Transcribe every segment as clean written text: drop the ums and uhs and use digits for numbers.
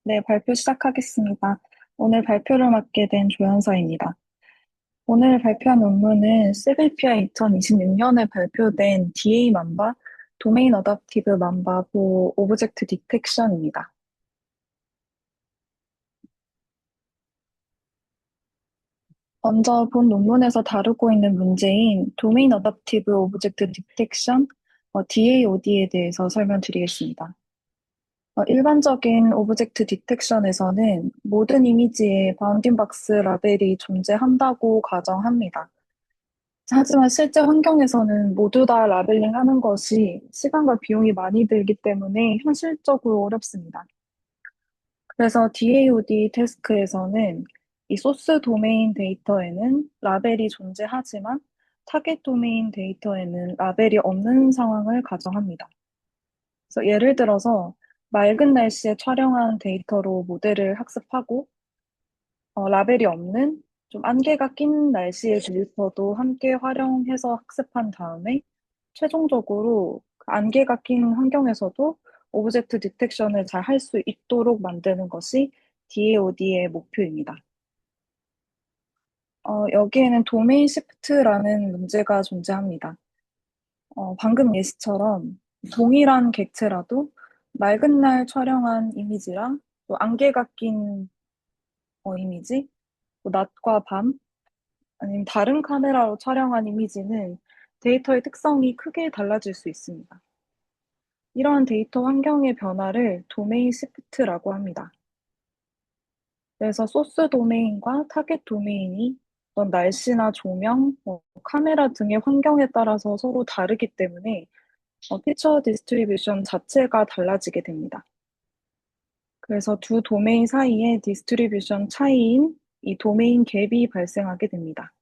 네, 발표 시작하겠습니다. 오늘 발표를 맡게 된 조연서입니다. 오늘 발표한 논문은 시빌피아 2026년에 발표된 DA 만바, 도메인 어답티브 만바 보 오브젝트 디텍션입니다. 먼저 본 논문에서 다루고 있는 문제인 도메인 어답티브 오브젝트 디텍션, DAOD에 대해서 설명드리겠습니다. 일반적인 오브젝트 디텍션에서는 모든 이미지에 바운딩 박스 라벨이 존재한다고 가정합니다. 하지만 실제 환경에서는 모두 다 라벨링 하는 것이 시간과 비용이 많이 들기 때문에 현실적으로 어렵습니다. 그래서 DAOD 태스크에서는 이 소스 도메인 데이터에는 라벨이 존재하지만 타겟 도메인 데이터에는 라벨이 없는 상황을 가정합니다. 그래서 예를 들어서 맑은 날씨에 촬영한 데이터로 모델을 학습하고 라벨이 없는 좀 안개가 낀 날씨의 데이터도 함께 활용해서 학습한 다음에 최종적으로 그 안개가 낀 환경에서도 오브젝트 디텍션을 잘 할 수 있도록 만드는 것이 DAOD의 목표입니다. 여기에는 도메인 시프트라는 문제가 존재합니다. 방금 예시처럼 동일한 객체라도 맑은 날 촬영한 이미지랑 또 안개가 낀 이미지, 또 낮과 밤, 아니면 다른 카메라로 촬영한 이미지는 데이터의 특성이 크게 달라질 수 있습니다. 이러한 데이터 환경의 변화를 도메인 시프트라고 합니다. 그래서 소스 도메인과 타겟 도메인이 어떤 날씨나 조명, 카메라 등의 환경에 따라서 서로 다르기 때문에 피처 디스트리뷰션 자체가 달라지게 됩니다. 그래서 두 도메인 사이에 디스트리뷰션 차이인 이 도메인 갭이 발생하게 됩니다.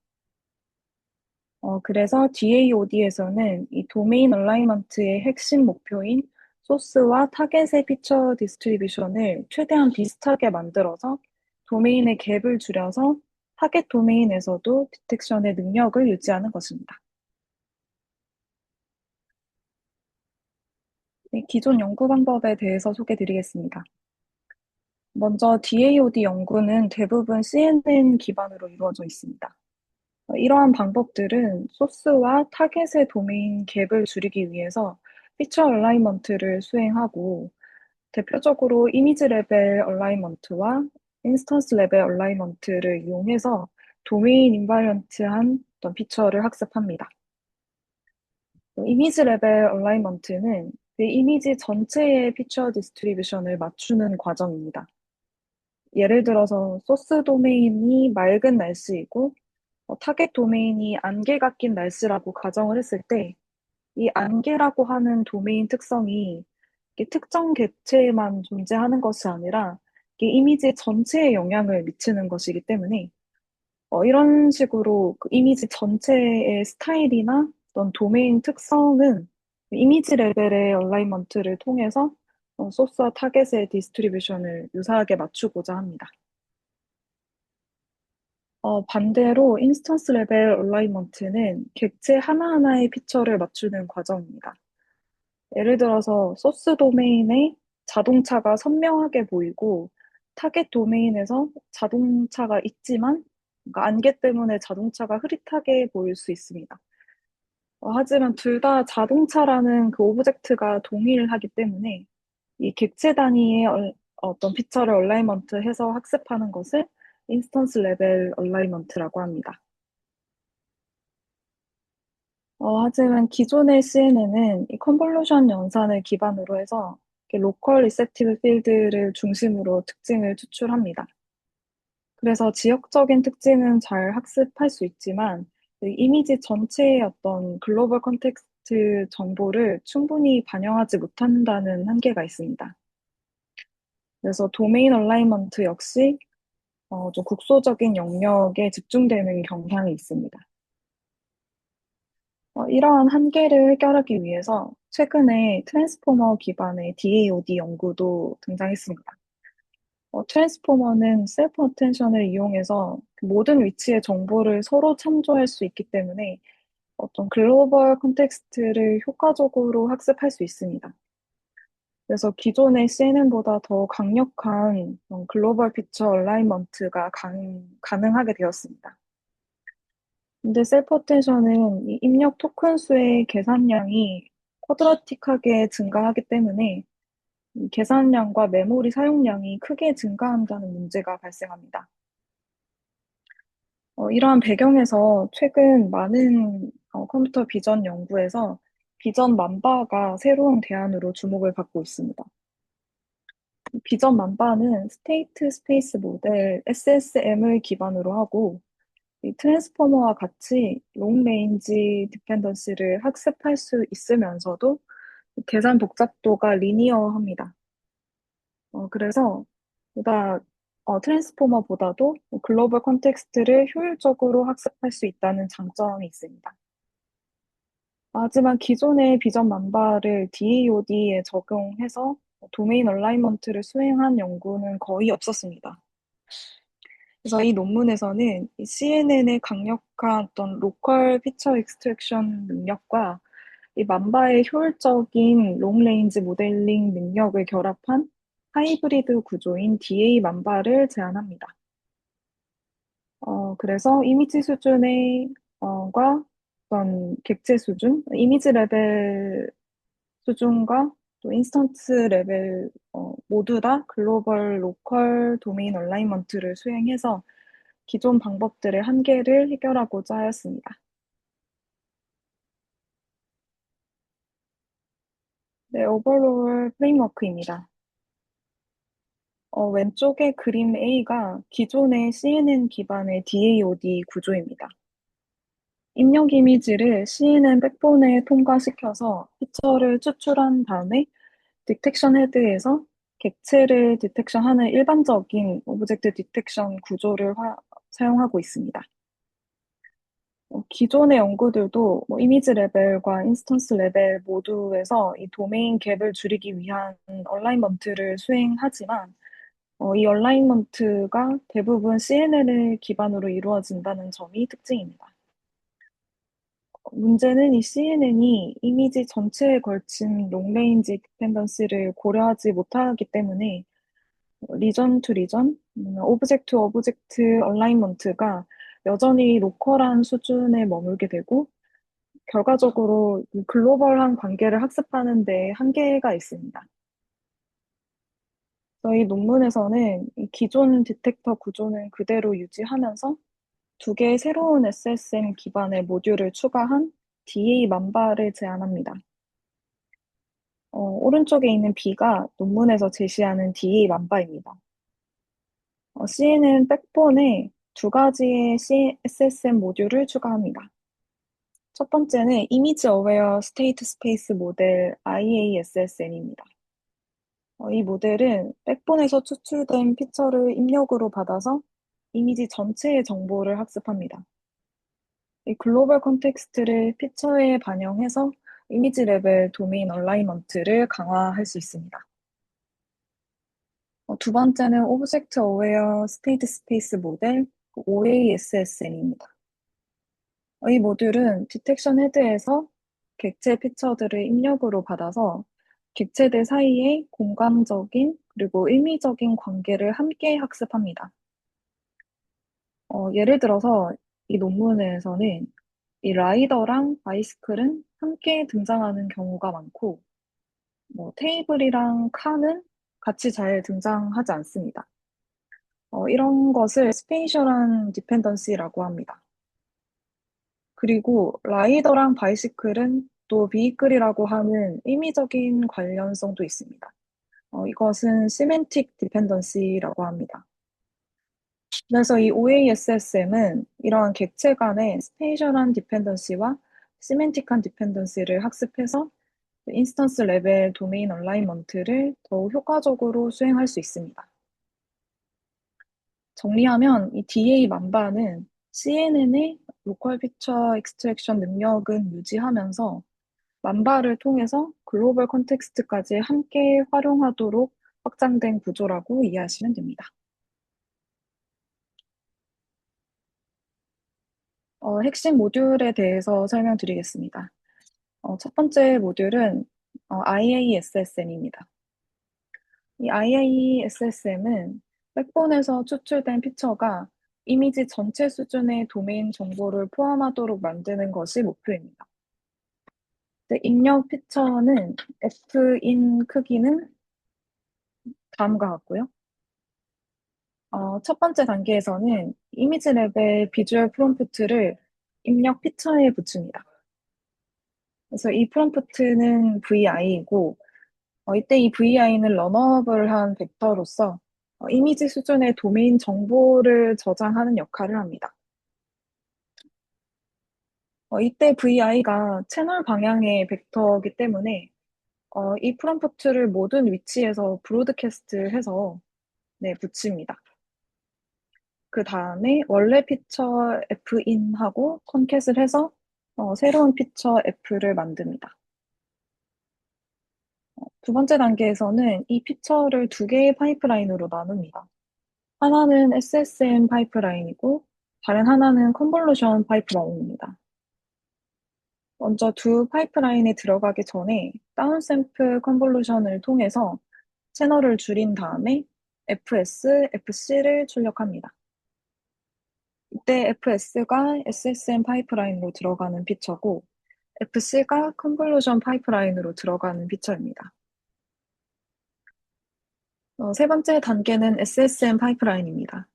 그래서 DAOD에서는 이 도메인 얼라이먼트의 핵심 목표인 소스와 타겟의 피처 디스트리뷰션을 최대한 비슷하게 만들어서 도메인의 갭을 줄여서 타겟 도메인에서도 디텍션의 능력을 유지하는 것입니다. 네, 기존 연구 방법에 대해서 소개드리겠습니다. 먼저 DAOD 연구는 대부분 CNN 기반으로 이루어져 있습니다. 이러한 방법들은 소스와 타겟의 도메인 갭을 줄이기 위해서 피처 얼라이먼트를 수행하고 대표적으로 이미지 레벨 얼라이먼트와 인스턴스 레벨 얼라이먼트를 이용해서 도메인 인바이런트한 어떤 피처를 학습합니다. 이미지 레벨 얼라이먼트는 그 이미지 전체의 피처 디스트리뷰션을 맞추는 과정입니다. 예를 들어서 소스 도메인이 맑은 날씨이고 타겟 도메인이 안개가 낀 날씨라고 가정을 했을 때 이 안개라고 하는 도메인 특성이 이게 특정 객체에만 존재하는 것이 아니라 이게 이미지 전체에 영향을 미치는 것이기 때문에 이런 식으로 그 이미지 전체의 스타일이나 어떤 도메인 특성은 이미지 레벨의 얼라이먼트를 통해서 소스와 타겟의 디스트리뷰션을 유사하게 맞추고자 합니다. 반대로 인스턴스 레벨 얼라이먼트는 객체 하나하나의 피처를 맞추는 과정입니다. 예를 들어서 소스 도메인에 자동차가 선명하게 보이고 타겟 도메인에서 자동차가 있지만 그러니까 안개 때문에 자동차가 흐릿하게 보일 수 있습니다. 하지만 둘 다 자동차라는 그 오브젝트가 동일하기 때문에 이 객체 단위의 어떤 피처를 얼라이먼트 해서 학습하는 것을 인스턴스 레벨 얼라이먼트라고 합니다. 하지만 기존의 CNN은 이 컨볼루션 연산을 기반으로 해서 로컬 리셉티브 필드를 중심으로 특징을 추출합니다. 그래서 지역적인 특징은 잘 학습할 수 있지만 그 이미지 전체의 어떤 글로벌 컨텍스트 정보를 충분히 반영하지 못한다는 한계가 있습니다. 그래서 도메인 얼라이먼트 역시 좀 국소적인 영역에 집중되는 경향이 있습니다. 이러한 한계를 해결하기 위해서 최근에 트랜스포머 기반의 DAOD 연구도 등장했습니다. 트랜스포머는 셀프 어텐션을 이용해서 그 모든 위치의 정보를 서로 참조할 수 있기 때문에 어떤 글로벌 컨텍스트를 효과적으로 학습할 수 있습니다. 그래서 기존의 CNN보다 더 강력한 글로벌 피처 얼라이먼트가 가능하게 되었습니다. 근데 셀프 어텐션은 이 입력 토큰 수의 계산량이 쿼드라틱하게 증가하기 때문에 이 계산량과 메모리 사용량이 크게 증가한다는 문제가 발생합니다. 이러한 배경에서 최근 많은 컴퓨터 비전 연구에서 비전 만바가 새로운 대안으로 주목을 받고 있습니다. 비전 만바는 스테이트 스페이스 모델 SSM을 기반으로 하고 이 트랜스포머와 같이 롱 레인지 디펜던시를 학습할 수 있으면서도 계산 복잡도가 리니어합니다. 그래서 보다 트랜스포머보다도 글로벌 컨텍스트를 효율적으로 학습할 수 있다는 장점이 있습니다. 하지만 기존의 비전 만바를 DAOD에 적용해서 도메인 얼라이먼트를 수행한 연구는 거의 없었습니다. 그래서 이 논문에서는 CNN의 강력한 어떤 로컬 피처 익스트랙션 능력과 이 만바의 효율적인 롱레인지 모델링 능력을 결합한 하이브리드 구조인 DA 만바를 제안합니다. 그래서 이미지 수준의 과 어떤 객체 수준, 이미지 레벨 수준과 또 인스턴스 레벨 모두 다 글로벌 로컬 도메인 얼라이먼트를 수행해서 기존 방법들의 한계를 해결하고자 하였습니다. 네, 오버롤 프레임워크입니다. 왼쪽의 그림 A가 기존의 CNN 기반의 DAOD 구조입니다. 입력 이미지를 CNN 백본에 통과시켜서 피처를 추출한 다음에 디텍션 헤드에서 객체를 디텍션하는 일반적인 오브젝트 디텍션 구조를 사용하고 있습니다. 기존의 연구들도 이미지 레벨과 인스턴스 레벨 모두에서 이 도메인 갭을 줄이기 위한 얼라이먼트를 수행하지만 이 얼라이먼트가 대부분 CNN을 기반으로 이루어진다는 점이 특징입니다. 문제는 이 CNN이 이미지 전체에 걸친 롱레인지 디펜던시를 고려하지 못하기 때문에 리전 투 리전, 오브젝트 투 오브젝트 얼라이먼트가 여전히 로컬한 수준에 머물게 되고 결과적으로 이 글로벌한 관계를 학습하는 데 한계가 있습니다. 저희 논문에서는 이 기존 디텍터 구조는 그대로 유지하면서 두 개의 새로운 SSM 기반의 모듈을 추가한 DA 만바를 제안합니다. 오른쪽에 있는 B가 논문에서 제시하는 DA 만바입니다. C는 백본에 두 가지의 SSM 모듈을 추가합니다. 첫 번째는 이미지 어웨어 스테이트 스페이스 모델 IASSM입니다. 이 모델은 백본에서 추출된 피처를 입력으로 받아서 이미지 전체의 정보를 학습합니다. 이 글로벌 컨텍스트를 피처에 반영해서 이미지 레벨 도메인 얼라이먼트를 강화할 수 있습니다. 두 번째는 오브젝트 어웨어 스테이트 스페이스 모델 OASSM입니다. 이 모듈은 디텍션 헤드에서 객체 피처들을 입력으로 받아서 객체들 사이의 공간적인 그리고 의미적인 관계를 함께 학습합니다. 예를 들어서 이 논문에서는 이 라이더랑 바이스클은 함께 등장하는 경우가 많고, 테이블이랑 칸은 같이 잘 등장하지 않습니다. 이런 것을 스페이셜한 디펜던시라고 합니다. 그리고 라이더랑 바이시클은 또 비이클이라고 하는 의미적인 관련성도 있습니다. 이것은 시멘틱 디펜던시라고 합니다. 그래서 이 OASSM은 이러한 객체 간의 스페이셜한 디펜던시와 시멘틱한 디펜던시를 학습해서 인스턴스 레벨 도메인 얼라이먼트를 더욱 효과적으로 수행할 수 있습니다. 정리하면 이 DA 만바는 CNN의 로컬 피처 익스트랙션 능력은 유지하면서 만바를 통해서 글로벌 컨텍스트까지 함께 활용하도록 확장된 구조라고 이해하시면 됩니다. 핵심 모듈에 대해서 설명드리겠습니다. 첫 번째 모듈은 IASSM입니다. 이 IISSM은 백본에서 추출된 피처가 이미지 전체 수준의 도메인 정보를 포함하도록 만드는 것이 목표입니다. 입력 피처는 f인 크기는 다음과 같고요. 첫 번째 단계에서는 이미지 랩의 비주얼 프롬프트를 입력 피처에 붙입니다. 그래서 이 프롬프트는 vi이고, 이때 이 vi는 러너블한 벡터로서 이미지 수준의 도메인 정보를 저장하는 역할을 합니다. 이때 vi가 채널 방향의 벡터이기 때문에 이 프롬프트를 모든 위치에서 브로드캐스트해서 네, 붙입니다. 그 다음에 원래 피처 fin하고 컨캣을 해서 새로운 피처 f를 만듭니다. 두 번째 단계에서는 이 피처를 두 개의 파이프라인으로 나눕니다. 하나는 SSM 파이프라인이고 다른 하나는 컨볼루션 파이프라인입니다. 먼저 두 파이프라인에 들어가기 전에 다운샘플 컨볼루션을 통해서 채널을 줄인 다음에 FS, FC를 출력합니다. 이때 FS가 SSM 파이프라인으로 들어가는 피처고 FC가 컨볼루션 파이프라인으로 들어가는 피처입니다. 세 번째 단계는 SSM 파이프라인입니다.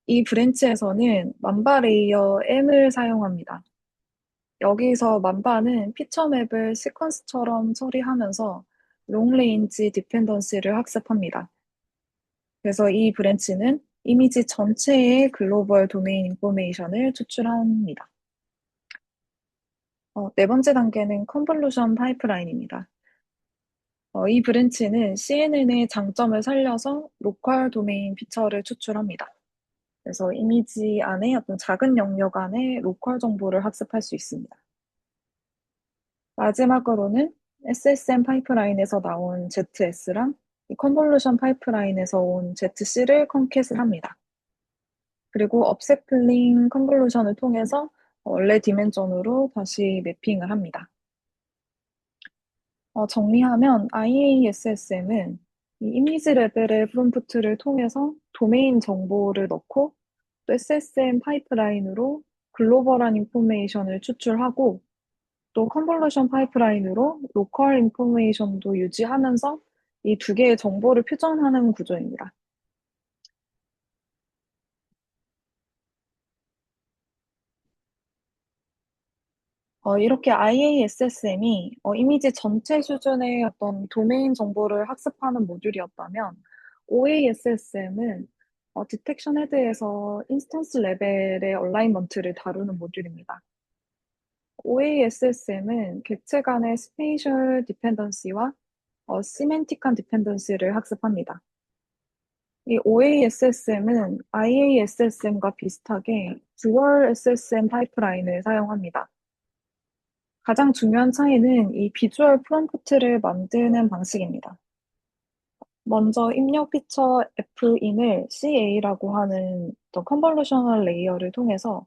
이 브랜치에서는 만바 레이어 M을 사용합니다. 여기서 만바는 피처 맵을 시퀀스처럼 처리하면서 롱레인지 디펜던시를 학습합니다. 그래서 이 브랜치는 이미지 전체의 글로벌 도메인 인포메이션을 추출합니다. 네 번째 단계는 컨볼루션 파이프라인입니다. 이 브랜치는 CNN의 장점을 살려서 로컬 도메인 피처를 추출합니다. 그래서 이미지 안에 어떤 작은 영역 안에 로컬 정보를 학습할 수 있습니다. 마지막으로는 SSM 파이프라인에서 나온 ZS랑 컨볼루션 파이프라인에서 온 ZC를 컨캣을 합니다. 그리고 업셋플링 컨볼루션을 통해서 원래 디멘전으로 다시 매핑을 합니다. 정리하면 IASSM은 이 이미지 레벨의 프롬프트를 통해서 도메인 정보를 넣고 또 SSM 파이프라인으로 글로벌한 인포메이션을 추출하고 또 컨볼루션 파이프라인으로 로컬 인포메이션도 유지하면서 이 두 개의 정보를 표준하는 구조입니다. 이렇게 IASSM이 이미지 전체 수준의 어떤 도메인 정보를 학습하는 모듈이었다면 OASSM은 디텍션 헤드에서 인스턴스 레벨의 얼라이먼트를 다루는 모듈입니다. OASSM은 객체 간의 스페이셜 디펜던시와 시멘틱한 디펜던시를 학습합니다. 이 OASSM은 IASSM과 비슷하게 듀얼 SSM 파이프라인을 사용합니다. 가장 중요한 차이는 이 비주얼 프롬프트를 만드는 방식입니다. 먼저 입력 피처 fin을 CA라고 하는 컨볼루셔널 레이어를 통해서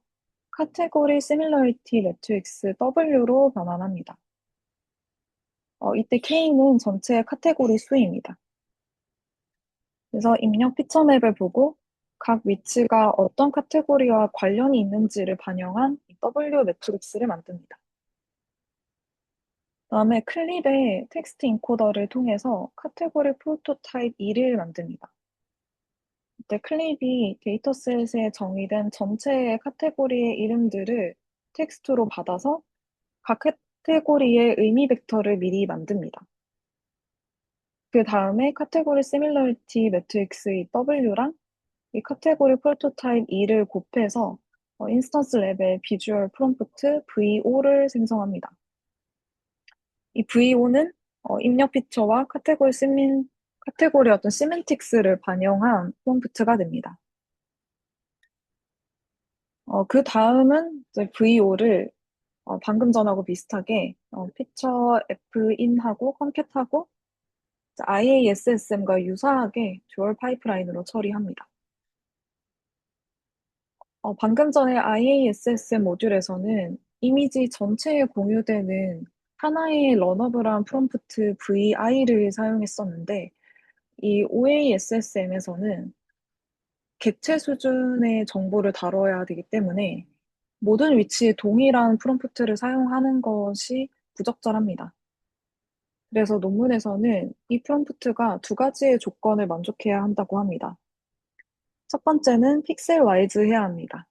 카테고리 시밀러리티 매트릭스 W로 변환합니다. 이때 K는 전체 카테고리 수입니다. 그래서 입력 피처 맵을 보고 각 위치가 어떤 카테고리와 관련이 있는지를 반영한 W 매트릭스를 만듭니다. 다음에 클립의 텍스트 인코더를 통해서 카테고리 프로토타입 2를 만듭니다. 이때 클립이 데이터셋에 정의된 전체의 카테고리의 이름들을 텍스트로 받아서 각 카테고리의 의미 벡터를 미리 만듭니다. 그 다음에 카테고리 시밀러리티 매트릭스의 W랑 이 카테고리 프로토타입 2를 곱해서 인스턴스 레벨 비주얼 프롬프트 VO를 생성합니다. 이 VO는 입력 피처와 카테고리 어떤 시멘틱스를 반영한 프롬프트가 됩니다. 그 다음은 이제 VO를 방금 전하고 비슷하게 피처 Fin하고 컨캣하고 IASSM과 유사하게 듀얼 파이프라인으로 처리합니다. 방금 전에 IASSM 모듈에서는 이미지 전체에 공유되는 하나의 러너블한 프롬프트 VI를 사용했었는데 이 OASSM에서는 객체 수준의 정보를 다뤄야 되기 때문에 모든 위치에 동일한 프롬프트를 사용하는 것이 부적절합니다. 그래서 논문에서는 이 프롬프트가 두 가지의 조건을 만족해야 한다고 합니다. 첫 번째는 픽셀 와이즈 해야 합니다.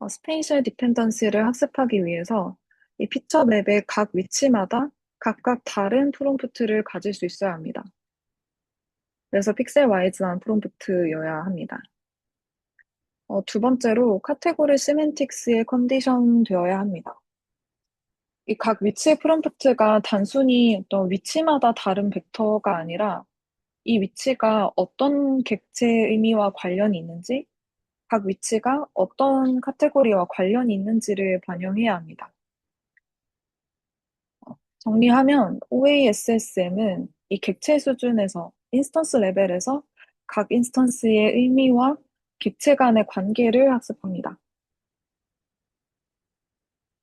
스페이셜 디펜던시를 학습하기 위해서 이 피처 맵의 각 위치마다 각각 다른 프롬프트를 가질 수 있어야 합니다. 그래서 픽셀 와이즈한 프롬프트여야 합니다. 두 번째로 카테고리 시멘틱스의 컨디션 되어야 합니다. 이 각 위치의 프롬프트가 단순히 어떤 위치마다 다른 벡터가 아니라 이 위치가 어떤 객체의 의미와 관련이 있는지, 각 위치가 어떤 카테고리와 관련이 있는지를 반영해야 합니다. 정리하면 OASSM은 이 객체 수준에서 인스턴스 레벨에서 각 인스턴스의 의미와 객체 간의 관계를 학습합니다.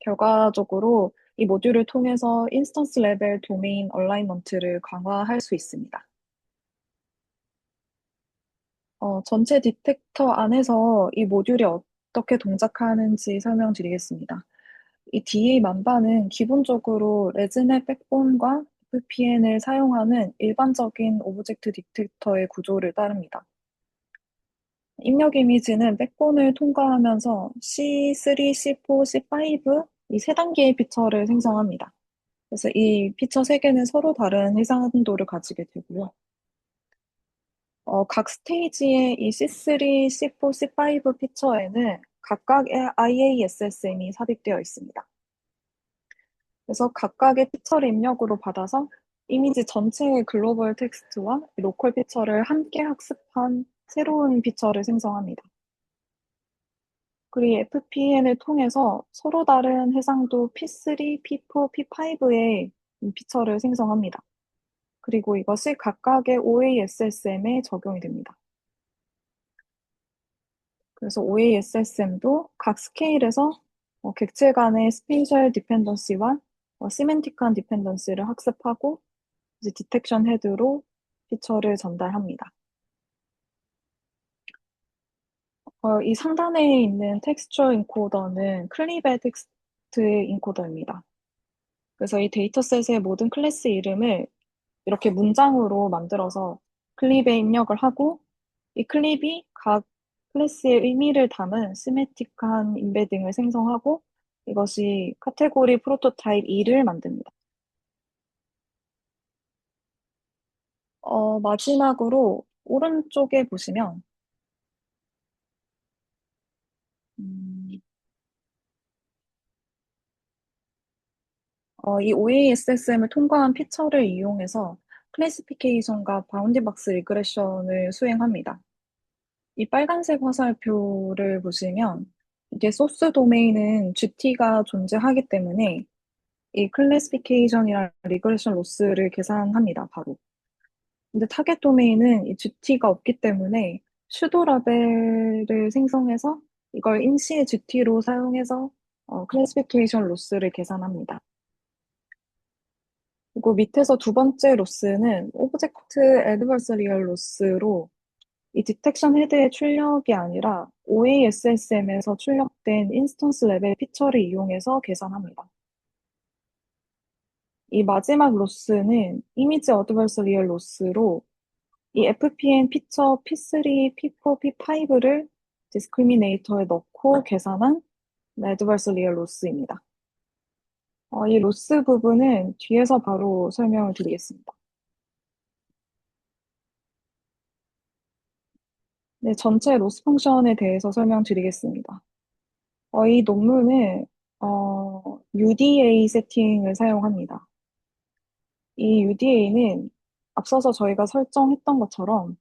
결과적으로 이 모듈을 통해서 인스턴스 레벨 도메인 얼라이먼트를 강화할 수 있습니다. 전체 디텍터 안에서 이 모듈이 어떻게 동작하는지 설명드리겠습니다. 이 DA 만반은 기본적으로 레즈넷 백본과 FPN을 사용하는 일반적인 오브젝트 디텍터의 구조를 따릅니다. 입력 이미지는 백본을 통과하면서 C3, C4, C5 이 세 단계의 피처를 생성합니다. 그래서 이 피처 세 개는 서로 다른 해상도를 가지게 되고요. 각 스테이지의 이 C3, C4, C5 피처에는 각각의 IASSM이 삽입되어 있습니다. 그래서 각각의 피처를 입력으로 받아서 이미지 전체의 글로벌 텍스트와 로컬 피처를 함께 학습한 새로운 피처를 생성합니다. 그리고 FPN을 통해서 서로 다른 해상도 P3, P4, P5의 피처를 생성합니다. 그리고 이것이 각각의 OASSM에 적용이 됩니다. 그래서 OASSM도 각 스케일에서 객체 간의 스페이셜 디펜던시와 시멘틱한 디펜던시를 학습하고 이제 디텍션 헤드로 피처를 전달합니다. 이 상단에 있는 텍스처 인코더는 클립의 텍스트 인코더입니다. 그래서 이 데이터셋의 모든 클래스 이름을 이렇게 문장으로 만들어서 클립에 입력을 하고 이 클립이 각 클래스의 의미를 담은 시메틱한 임베딩을 생성하고 이것이 카테고리 프로토타입 2를 만듭니다. 마지막으로 오른쪽에 보시면 음, 이 OASSM을 통과한 피처를 이용해서 클래시피케이션과 바운디박스 리그레션을 수행합니다. 이 빨간색 화살표를 보시면 이게 소스 도메인은 GT가 존재하기 때문에 이 클래시피케이션이랑 리그레션 로스를 계산합니다, 바로. 근데 타겟 도메인은 이 GT가 없기 때문에 슈도 라벨을 생성해서 이걸 임시의 GT로 사용해서 클래시피케이션 로스를 계산합니다. 그리고 밑에서 두 번째 로스는 오브젝트 애드버서리얼 로스로 이 디텍션 헤드의 출력이 아니라 OASSM에서 출력된 인스턴스 레벨 피처를 이용해서 계산합니다. 이 마지막 로스는 이미지 어드버서리얼 로스로 이 FPN 피처 P3, P4, P5를 디스크리미네이터에 넣고 계산한 어드버서리얼 로스입니다. 이 로스 부분은 뒤에서 바로 설명을 드리겠습니다. 네, 전체 로스 펑션에 대해서 설명드리겠습니다. 이 논문은 UDA 세팅을 사용합니다. 이 UDA는 앞서서 저희가 설정했던 것처럼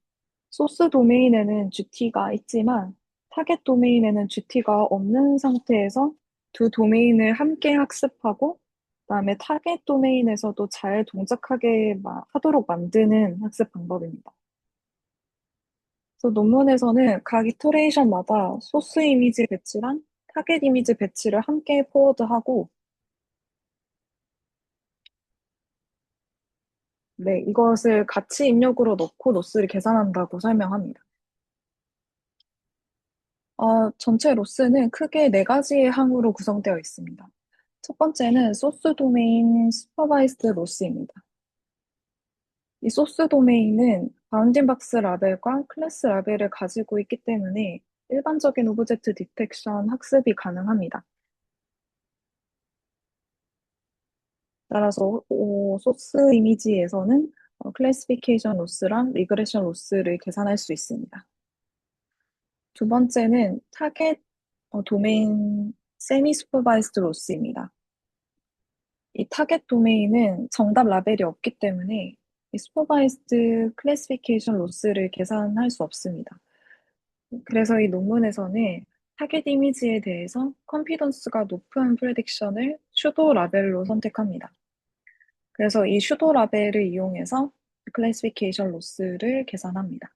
소스 도메인에는 GT가 있지만 타겟 도메인에는 GT가 없는 상태에서 두 도메인을 함께 학습하고 그다음에 타겟 도메인에서도 잘 동작하게 하도록 만드는 학습 방법입니다. 그래서 논문에서는 각 이터레이션마다 소스 이미지 배치랑 타겟 이미지 배치를 함께 포워드하고 네, 이것을 가치 입력으로 넣고 로스를 계산한다고 설명합니다. 전체 로스는 크게 네 가지의 항으로 구성되어 있습니다. 첫 번째는 소스 도메인 슈퍼바이스드 로스입니다. 이 소스 도메인은 바운딩 박스 라벨과 클래스 라벨을 가지고 있기 때문에 일반적인 오브젝트 디텍션 학습이 가능합니다. 따라서 소스 이미지에서는 클래시피케이션 로스랑 리그레션 로스를 계산할 수 있습니다. 두 번째는 타겟 도메인 세미 슈퍼바이스드 로스입니다. 이 타겟 도메인은 정답 라벨이 없기 때문에 이 슈퍼바이스드 클래시피케이션 로스를 계산할 수 없습니다. 그래서 이 논문에서는 타겟 이미지에 대해서 컨피던스가 높은 프레딕션을 슈도 라벨로 선택합니다. 그래서 이 슈도 라벨을 이용해서 클래시피케이션 로스를 계산합니다.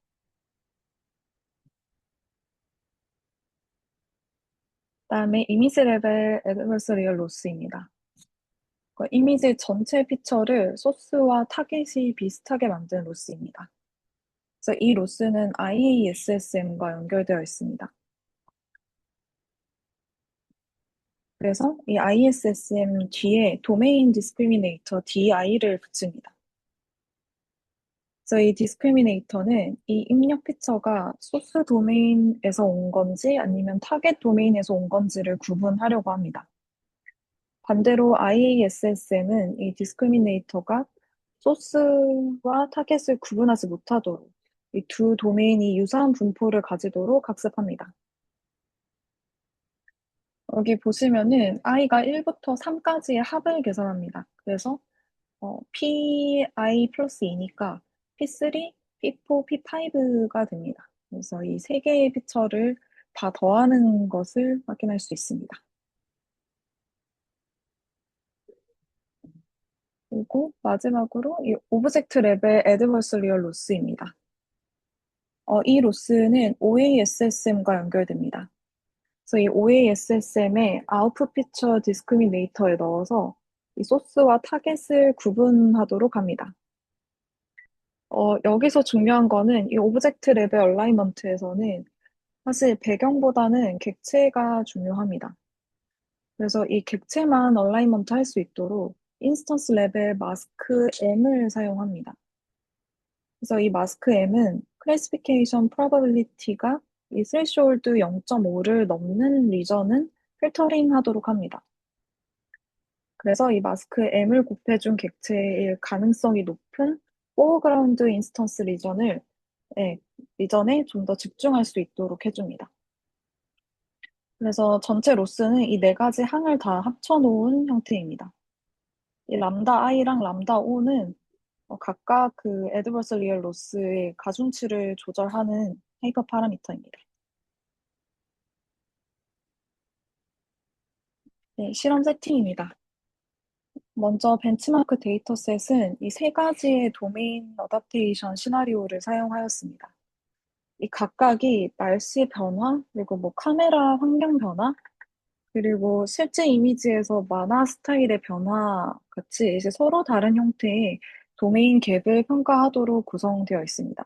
그다음에 이미지 레벨 애드버서리얼 로스입니다. 이미지 전체 피처를 소스와 타겟이 비슷하게 만든 로스입니다. 그래서 이 로스는 IASSM과 연결되어 있습니다. 그래서 이 ISSM 뒤에 도메인 디스크리미네이터 DI를 붙입니다. 그래서 이 디스크리미네이터는 이 입력 피처가 소스 도메인에서 온 건지 아니면 타겟 도메인에서 온 건지를 구분하려고 합니다. 반대로 IASSM은 이 디스크리미네이터가 소스와 타겟을 구분하지 못하도록 이 두 도메인이 유사한 분포를 가지도록 학습합니다. 여기 보시면은 i가 1부터 3까지의 합을 계산합니다. 그래서 pi 플러스 2니까 p3, p4, p5가 됩니다. 그래서 이 세 개의 피처를 다 더하는 것을 확인할 수 있습니다. 그리고 마지막으로 이 오브젝트 레벨 애드버서리얼 로스입니다. 이 로스는 OASSM과 연결됩니다. 그래서 이 OASSM에 아웃풋 피처 디스크리미네이터에 넣어서 이 소스와 타겟을 구분하도록 합니다. 여기서 중요한 거는 이 오브젝트 레벨 얼라이먼트에서는 사실 배경보다는 객체가 중요합니다. 그래서 이 객체만 얼라이먼트 할 수 있도록 인스턴스 레벨 마스크 M을 사용합니다. 그래서 이 마스크 M은 클래시피케이션 프로바빌리티가 이 스레시홀드 0.5를 넘는 리전은 필터링 하도록 합니다. 그래서 이 마스크 M을 곱해준 객체일 가능성이 높은 포어그라운드 인스턴스 리전에 좀 더 집중할 수 있도록 해줍니다. 그래서 전체 로스는 이 네 가지 항을 다 합쳐놓은 형태입니다. 이 람다 i랑 람다 o는 각각 그 애드버서리얼 로스의 가중치를 조절하는 하이퍼 파라미터입니다. 네, 실험 세팅입니다. 먼저 벤치마크 데이터셋은 이 세 가지의 도메인 어답테이션 시나리오를 사용하였습니다. 이 각각이 날씨 변화, 그리고 뭐 카메라 환경 변화, 그리고 실제 이미지에서 만화 스타일의 변화 같이 이제 서로 다른 형태의 도메인 갭을 평가하도록 구성되어 있습니다.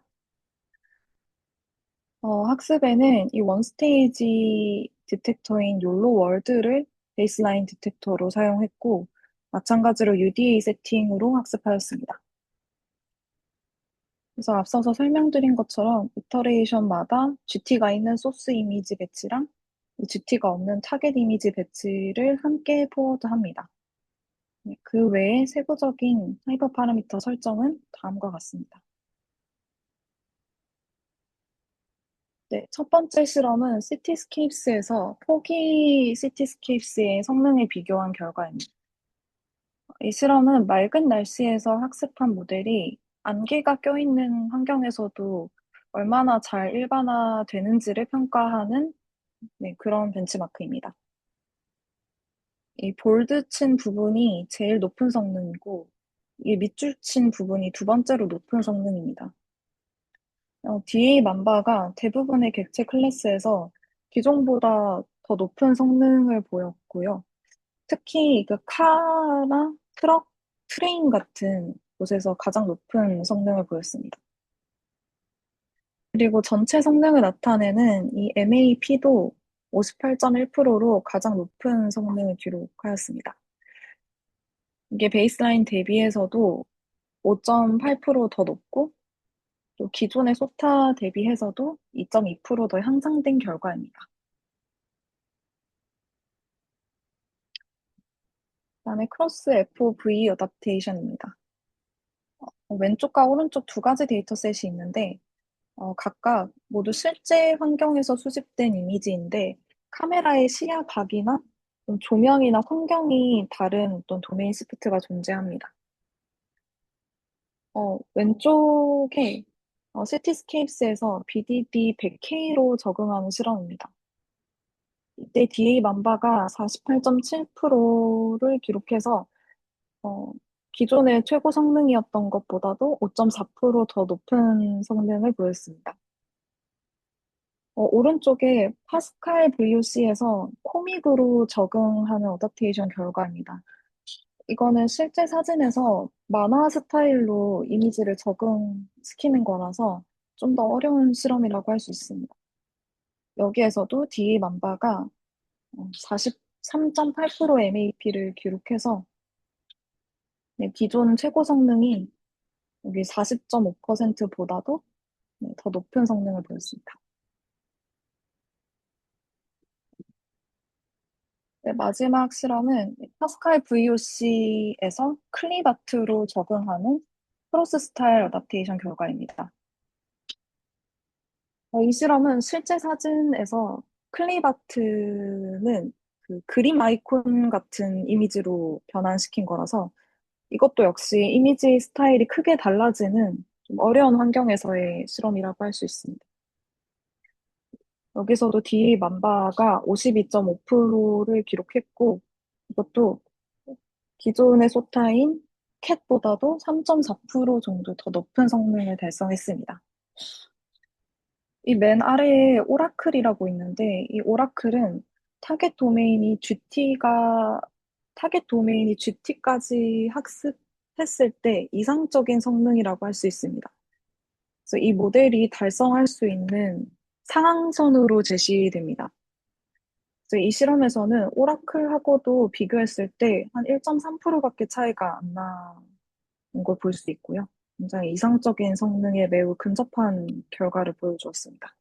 학습에는 이 원스테이지 디텍터인 욜로 월드를 베이스라인 디텍터로 사용했고, 마찬가지로 UDA 세팅으로 학습하였습니다. 그래서 앞서서 설명드린 것처럼 이터레이션마다 GT가 있는 소스 이미지 배치랑 GT가 없는 타겟 이미지 배치를 함께 포워드합니다. 네, 그 외에 세부적인 하이퍼 파라미터 설정은 다음과 같습니다. 네, 첫 번째 실험은 시티스케이프스에서 포기 시티스케이프스의 성능을 비교한 결과입니다. 이 실험은 맑은 날씨에서 학습한 모델이 안개가 껴있는 환경에서도 얼마나 잘 일반화되는지를 평가하는 그런 벤치마크입니다. 이 볼드 친 부분이 제일 높은 성능이고, 이 밑줄 친 부분이 두 번째로 높은 성능입니다. DA 만바가 대부분의 객체 클래스에서 기존보다 더 높은 성능을 보였고요. 특히 그 카나 트럭, 트레인 같은 곳에서 가장 높은 성능을 보였습니다. 그리고 전체 성능을 나타내는 이 MAP도 58.1%로 가장 높은 성능을 기록하였습니다. 이게 베이스라인 대비해서도 5.8%더 높고 또 기존의 소타 대비해서도 2.2%더 향상된 결과입니다. 그다음에 크로스 FOV 어답테이션입니다. 왼쪽과 오른쪽 두 가지 데이터셋이 있는데 각각 모두 실제 환경에서 수집된 이미지인데 카메라의 시야 각이나 좀 조명이나 환경이 다른 어떤 도메인 시프트가 존재합니다. 왼쪽에 시티스케이프스에서 BDD 100K로 적응하는 실험입니다. 이때 DA 만바가 48.7%를 기록해서 어, 기존의 최고 성능이었던 것보다도 5.4%더 높은 성능을 보였습니다. 오른쪽에 파스칼 VOC에서 코믹으로 적응하는 어댑테이션 결과입니다. 이거는 실제 사진에서 만화 스타일로 이미지를 적응시키는 거라서 좀 더 어려운 실험이라고 할 수 있습니다. 여기에서도 DA 만바가 43.8% MAP를 기록해서 기존 최고 성능이 여기 40.5%보다도 더 높은 성능을 보였습니다. 네, 마지막 실험은 파스칼 VOC에서 클립아트로 적응하는 크로스 스타일 어답테이션 결과입니다. 이 실험은 실제 사진에서 클립아트는 그 그림 아이콘 같은 이미지로 변환시킨 거라서 이것도 역시 이미지 스타일이 크게 달라지는 좀 어려운 환경에서의 실험이라고 할 수 있습니다. 여기서도 D 만바가 52.5%를 기록했고 이것도 기존의 소타인 캣보다도 3.4% 정도 더 높은 성능을 달성했습니다. 이 맨 아래에 오라클이라고 있는데 이 오라클은 타겟 도메인이 GT까지 학습했을 때 이상적인 성능이라고 할 수 있습니다. 그래서 이 모델이 달성할 수 있는 상한선으로 제시됩니다. 그래서 이 실험에서는 오라클하고도 비교했을 때 한 1.3%밖에 차이가 안 나는 걸 볼 수 있고요. 굉장히 이상적인 성능에 매우 근접한 결과를 보여주었습니다.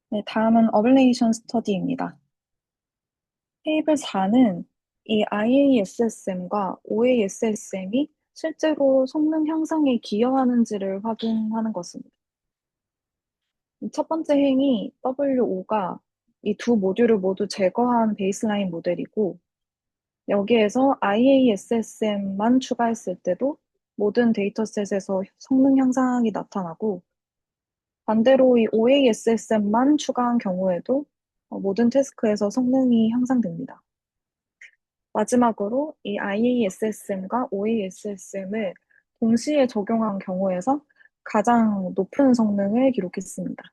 네, 다음은 어블레이션 스터디입니다. 테이블 4는 이 IASSM과 OASSM이 실제로 성능 향상에 기여하는지를 확인하는 것입니다. 첫 번째 행위 W5가 이 두 모듈을 모두 제거한 베이스라인 모델이고 여기에서 IASSM만 추가했을 때도 모든 데이터셋에서 성능 향상이 나타나고 반대로 이 OASSM만 추가한 경우에도 모든 태스크에서 성능이 향상됩니다. 마지막으로 이 IASSM과 OASSM을 동시에 적용한 경우에서 가장 높은 성능을 기록했습니다.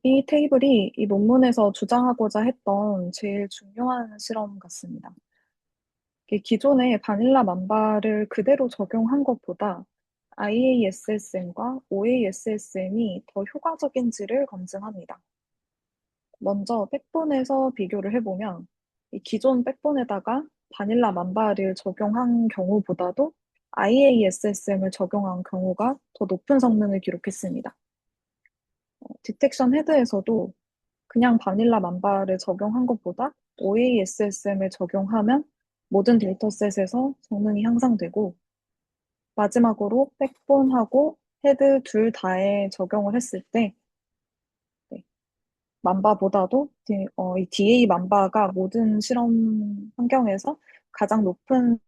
이 테이블이 이 논문에서 주장하고자 했던 제일 중요한 실험 같습니다. 기존의 바닐라 만바를 그대로 적용한 것보다 IASSM과 OASSM이 더 효과적인지를 검증합니다. 먼저 백본에서 비교를 해보면 이 기존 백본에다가 바닐라 만바를 적용한 경우보다도 IASSM을 적용한 경우가 더 높은 성능을 기록했습니다. 디텍션 헤드에서도 그냥 바닐라 만바를 적용한 것보다 OASSM을 적용하면 모든 데이터셋에서 성능이 향상되고 마지막으로 백본하고 헤드 둘 다에 적용을 했을 때 네, 만바보다도 이 DA 만바가 모든 실험 환경에서 가장 높은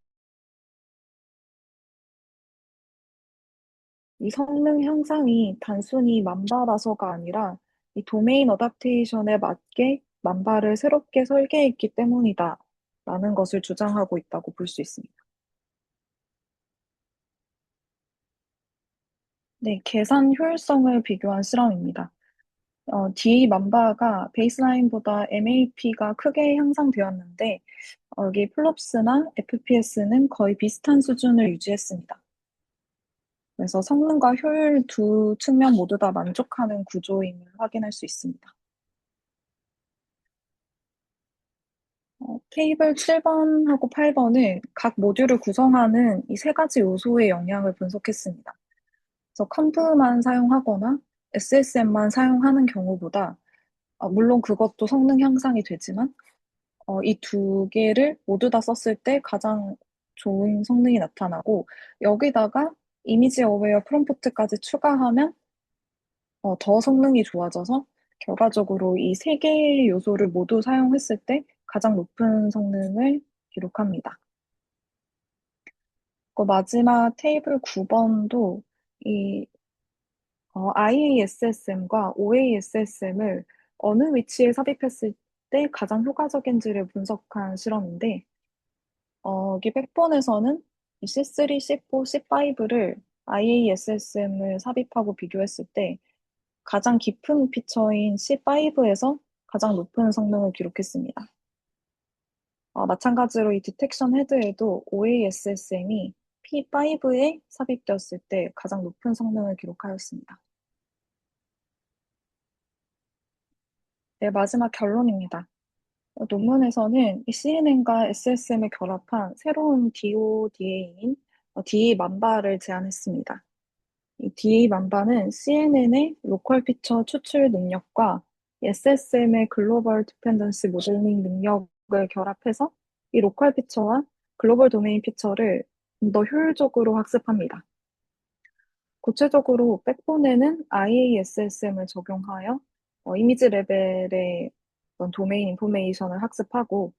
이 성능 향상이 단순히 만바라서가 아니라 이 도메인 어답테이션에 맞게 만바를 새롭게 설계했기 때문이다 라는 것을 주장하고 있다고 볼 수 있습니다. 네, 계산 효율성을 비교한 실험입니다. D 만바가 베이스라인보다 MAP가 크게 향상되었는데, 여기 플롭스나 FPS는 거의 비슷한 수준을 유지했습니다. 그래서 성능과 효율 두 측면 모두 다 만족하는 구조임을 확인할 수 있습니다. 테이블 7번하고 8번은 각 모듈을 구성하는 이 세 가지 요소의 영향을 분석했습니다. 그래서 컴프만 사용하거나 SSM만 사용하는 경우보다, 물론 그것도 성능 향상이 되지만, 이 두 개를 모두 다 썼을 때 가장 좋은 성능이 나타나고, 여기다가 이미지 어웨어 프롬프트까지 추가하면 더 성능이 좋아져서 결과적으로 이 세 개의 요소를 모두 사용했을 때 가장 높은 성능을 기록합니다. 그 마지막 테이블 9번도 이 IASSM과 OASSM을 어느 위치에 삽입했을 때 가장 효과적인지를 분석한 실험인데, 여기 백본에서는 C3, C4, C5를 IASSM을 삽입하고 비교했을 때 가장 깊은 피처인 C5에서 가장 높은 성능을 기록했습니다. 마찬가지로 이 디텍션 헤드에도 OASSM이 P5에 삽입되었을 때 가장 높은 성능을 기록하였습니다. 네, 마지막 결론입니다. 논문에서는 이 CNN과 SSM을 결합한 새로운 DODA인 DA 만바를 제안했습니다. 이 DA 만바는 CNN의 로컬 피처 추출 능력과 SSM의 글로벌 디펜던시 모델링 능력을 결합해서 이 로컬 피처와 글로벌 도메인 피처를 좀 더 효율적으로 학습합니다. 구체적으로 백본에는 IASSM을 적용하여 이미지 레벨의 어떤 도메인 인포메이션을 학습하고,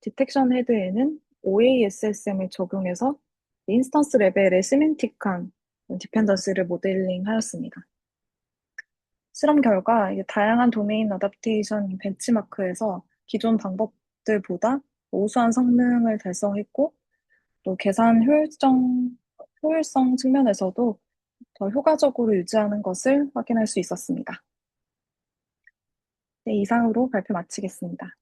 디텍션 헤드에는 OASSM을 적용해서 인스턴스 레벨의 시멘틱한 디펜던시를 모델링하였습니다. 실험 결과 이게 다양한 도메인 어댑테이션 벤치마크에서 기존 방법들보다 우수한 성능을 달성했고, 또 계산 효율성 측면에서도 더 효과적으로 유지하는 것을 확인할 수 있었습니다. 네, 이상으로 발표 마치겠습니다.